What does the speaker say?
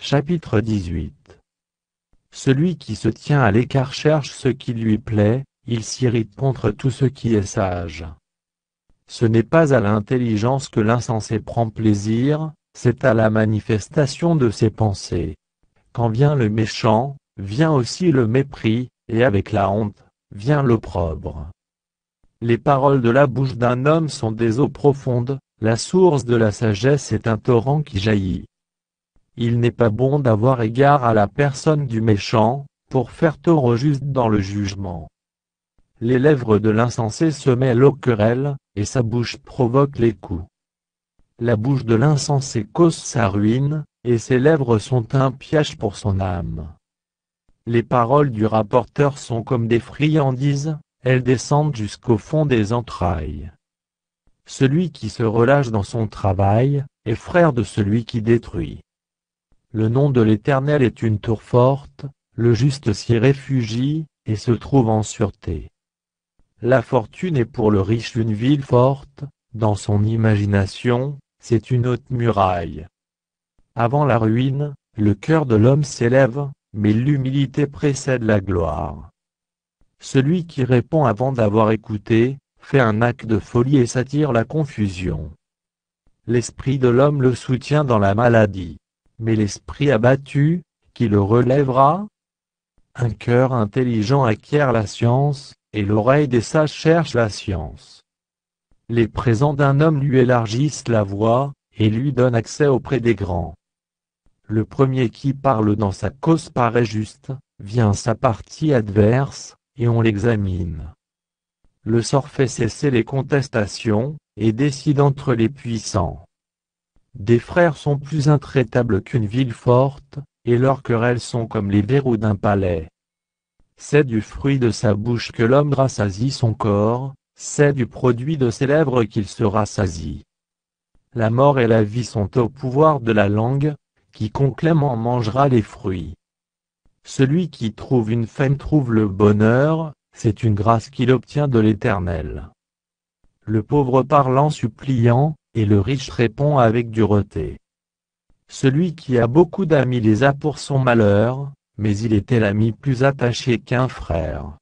Chapitre 18. Celui qui se tient à l'écart cherche ce qui lui plaît, il s'irrite contre tout ce qui est sage. Ce n'est pas à l'intelligence que l'insensé prend plaisir, c'est à la manifestation de ses pensées. Quand vient le méchant, vient aussi le mépris, et avec la honte, vient l'opprobre. Les paroles de la bouche d'un homme sont des eaux profondes, la source de la sagesse est un torrent qui jaillit. Il n'est pas bon d'avoir égard à la personne du méchant, pour faire tort au juste dans le jugement. Les lèvres de l'insensé se mêlent aux querelles, et sa bouche provoque les coups. La bouche de l'insensé cause sa ruine, et ses lèvres sont un piège pour son âme. Les paroles du rapporteur sont comme des friandises, elles descendent jusqu'au fond des entrailles. Celui qui se relâche dans son travail, est frère de celui qui détruit. Le nom de l'Éternel est une tour forte, le juste s'y réfugie, et se trouve en sûreté. La fortune est pour le riche une ville forte, dans son imagination, c'est une haute muraille. Avant la ruine, le cœur de l'homme s'élève, mais l'humilité précède la gloire. Celui qui répond avant d'avoir écouté, fait un acte de folie et s'attire la confusion. L'esprit de l'homme le soutient dans la maladie. Mais l'esprit abattu, qui le relèvera? Un cœur intelligent acquiert la science, et l'oreille des sages cherche la science. Les présents d'un homme lui élargissent la voie, et lui donnent accès auprès des grands. Le premier qui parle dans sa cause paraît juste, vient sa partie adverse, et on l'examine. Le sort fait cesser les contestations, et décide entre les puissants. Des frères sont plus intraitables qu'une ville forte, et leurs querelles sont comme les verrous d'un palais. C'est du fruit de sa bouche que l'homme rassasie son corps, c'est du produit de ses lèvres qu'il se rassasie. La mort et la vie sont au pouvoir de la langue, quiconque l'aime en mangera les fruits. Celui qui trouve une femme trouve le bonheur, c'est une grâce qu'il obtient de l'Éternel. Le pauvre parle en suppliant, et le riche répond avec dureté. Celui qui a beaucoup d'amis les a pour son malheur, mais il était l'ami plus attaché qu'un frère.